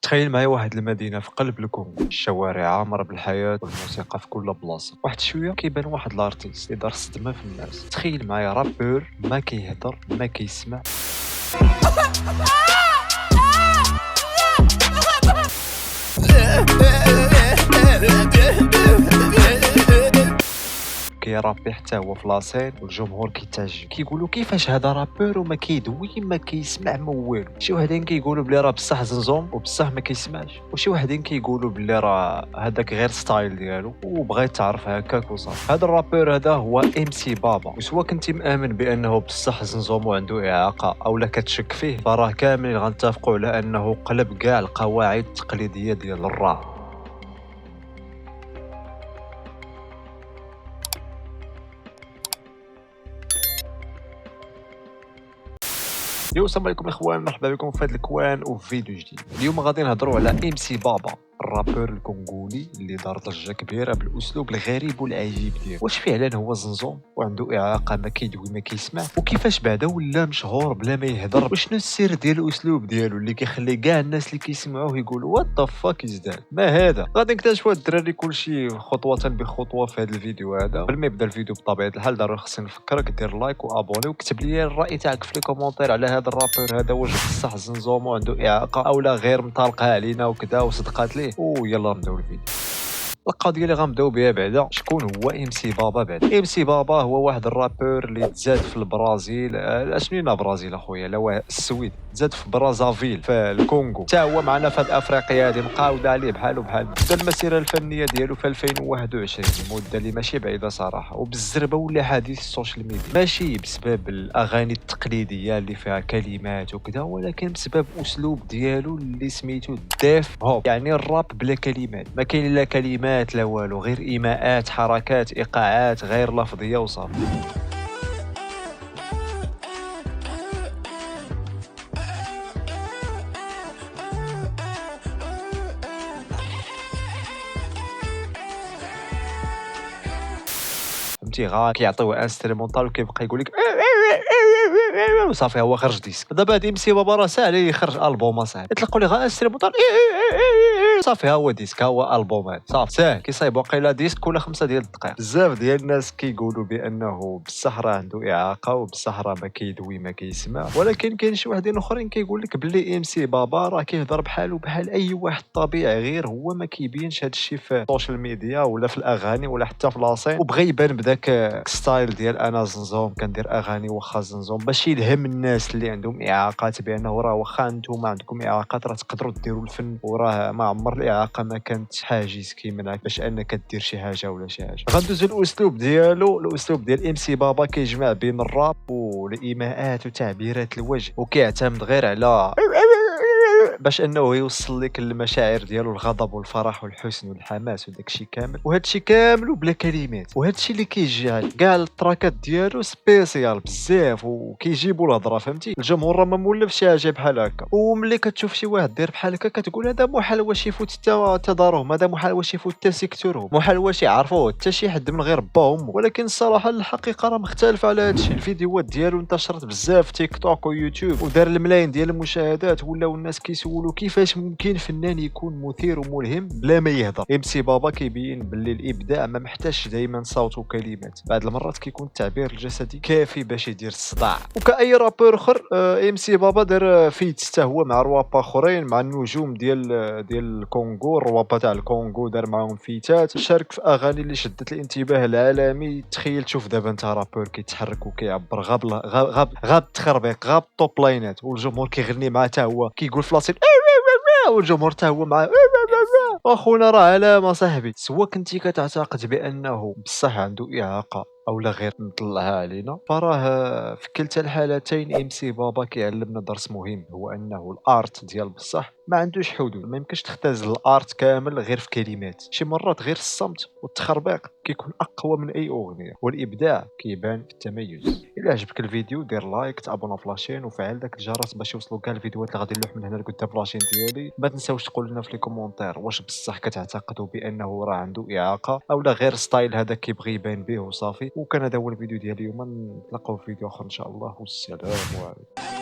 تخيل معايا واحد المدينة في قلب الكونغو، الشوارع عامرة بالحياة والموسيقى في كل بلاصة. واحد شوية كيبان واحد الارتيست اللي دار صدمة في الناس. تخيل معايا رابور ما كيهضر ما كيسمع كيرابي حتى هو في لاسين والجمهور كيتعجب، كيقولوا كيفاش هذا رابور وما كيدوي ما كيسمع ما والو. شي وحدين كيقولوا بلي راه بصح زنزوم وبصح ما كيسمعش، وشي وحدين كيقولوا بلي راه هذاك غير ستايل ديالو وبغى تعرف هكاك وصافي. هذا الرابور هذا هو ام سي بابا، وسوا كنتي مآمن بانه بصح زنزوم وعنده اعاقه او لا كتشك فيه، فراه كاملين غنتفقوا على انه قلب كاع القواعد التقليديه ديال الراب. السلام عليكم اخوان، مرحبا بكم في هذا الكوان وفي فيديو جديد. اليوم غادي نهضروا على ام سي بابا، الرابور الكونغولي اللي دار ضجه كبيره بالاسلوب الغريب والعجيب ديالو. واش فعلا هو زنزوم وعنده اعاقه ما كيدوي ما كيسمع؟ وكيفاش بعدا ولا مشهور بلا ما يهضر؟ وشنو السر ديال الاسلوب ديالو اللي كيخلي كاع الناس اللي كيسمعوه يقولوا وات ذا فاك از ذات؟ ما هذا غادي نكتشفوا الدراري كلشي خطوه بخطوه في هذا الفيديو هذا. قبل ما يبدا الفيديو بطبيعه الحال ضروري خصني نفكرك دير لايك وابوني وكتب لي الراي تاعك في لي كومونتير على هذا الرابور هذا، واش بصح زنزوم وعنده اعاقه او لا غير مطالقه علينا وكذا وصدقات ليه. ويلا نبداو الفيديو. القضيه اللي غنبداو بها بعدا، شكون هو ام سي بابا؟ بعدا ام سي بابا هو واحد الرابور اللي تزاد في البرازيل. اشنو البرازيل اخويا؟ لا السويد، تزاد في برازافيل في الكونغو. حتى هو معنا في هذه افريقيا هذه مقاوده عليه بحالو بحال. بدا المسيره الفنيه ديالو في 2021، مده اللي ماشي بعيده صراحه، وبالزربه ولا حديث السوشيال ميديا، ماشي بسبب الاغاني التقليديه اللي فيها كلمات وكذا، ولكن بسبب اسلوب ديالو اللي سميتو ديف هوب، يعني الراب بلا كلمات. ما كاين لا كلمات لا والو، غير ايماءات، حركات، ايقاعات غير لفظيه وصافي. فهمتي؟ غا كيعطيوه انسترومونطال وكيبقى يقول لك وصافي هو خرج ديسك. دابا هاد ام سي بابا راه ساهل يخرج البوم اصاحبي، يطلقوا لي غا انسترومونطال صافي ها هو ديسك، ها هو البومات صافي ساهل. كيصايب واقيلا ديسك كل 5 ديال الدقائق. بزاف ديال الناس كيقولوا بانه بصح راه عنده اعاقه وبصح راه ما كيدوي ما كيسمع، ولكن كاين شي وحدين اخرين كيقول لك باللي ام سي بابا راه كيهضر بحالو بحال اي واحد طبيعي، غير هو ما كيبينش هذا الشيء في السوشيال ميديا ولا في الاغاني ولا حتى في لاسين، وبغى يبان بداك ستايل ديال انا زنزوم كندير اغاني واخا زنزوم، باش يلهم الناس اللي عندهم اعاقات بانه راه واخا نتوما عندكم اعاقات راه تقدروا ديروا الفن، وراه ما عمر الاعاقه ما كانت حاجز كيمنعك باش انك دير شي حاجه ولا شي حاجه. غندوزو الاسلوب ديالو. الاسلوب ديال ام سي بابا كيجمع بين الراب والايماءات وتعبيرات الوجه، وكيعتمد غير على باش انه يوصل لك المشاعر ديالو، الغضب والفرح والحزن والحماس وداك الشيء كامل، وهذا الشيء كامل بلا كلمات. وهذا الشيء اللي كيجعل كاع التراكات ديالو سبيسيال بزاف وكيجيبوا الهضره. فهمتي؟ الجمهور راه ما مولفش شي حاجه بحال هكا، وملي كتشوف شي واحد داير بحال هكا كتقول هذا محال واش يفوت حتى دارهم، هذا محال واش يفوت حتى سيكتورهم، محال واش يعرفوه حتى شي حد من غير با وامه. ولكن الصراحه الحقيقه راه مختلفه على هذا الشيء. الفيديوهات ديالو انتشرت بزاف في تيك توك ويوتيوب ودار الملايين ديال المشاهدات، ولاو الناس كيسولوا كيفاش ممكن فنان يكون مثير وملهم بلا ما يهضر. ام سي بابا كيبين باللي الابداع ما محتاجش دائما صوت وكلمات، بعض المرات كيكون التعبير الجسدي كافي باش يدير الصداع. وكاي رابور اخر، ام سي بابا دار فيت حتى هو مع روابا اخرين، مع النجوم ديال الكونغو، الروابا تاع الكونغو دار معاهم فيتات، شارك في اغاني اللي شدت الانتباه العالمي. تخيل تشوف دابا انت رابور كيتحرك وكيعبر غاب التخربيق، غاب التوب لاينات، والجمهور كيغني معاه حتى هو كيقول في لاسين والجمهور حتى هو معاه. اخونا راه علامه صاحبي. سوا كنتي كتعتقد بانه بصح عنده اعاقه او لا غير مطلعها علينا، فراه في كلتا الحالتين ام سي بابا كيعلمنا درس مهم، هو انه الارت ديال بصح ما عندوش حدود. ما يمكنش تختزل الارت كامل غير في كلمات، شي مرات غير الصمت والتخربيق كيكون اقوى من اي اغنيه، والابداع كيبان في التميز. الا عجبك الفيديو دير لايك، تابونا في لاشين وفعل داك الجرس باش يوصلوا كاع الفيديوهات اللي غادي نلوح من هنا لقدام في لاشين ديالي. ما تنساوش تقول لنا في لي كومونتير واش بصح كتعتقدوا بانه راه عنده اعاقه او لا غير ستايل هذا كيبغي يبان به وصافي. وكان هذا هو الفيديو ديال اليوم، نتلاقاو في فيديو اخر ان شاء الله، والسلام عليكم.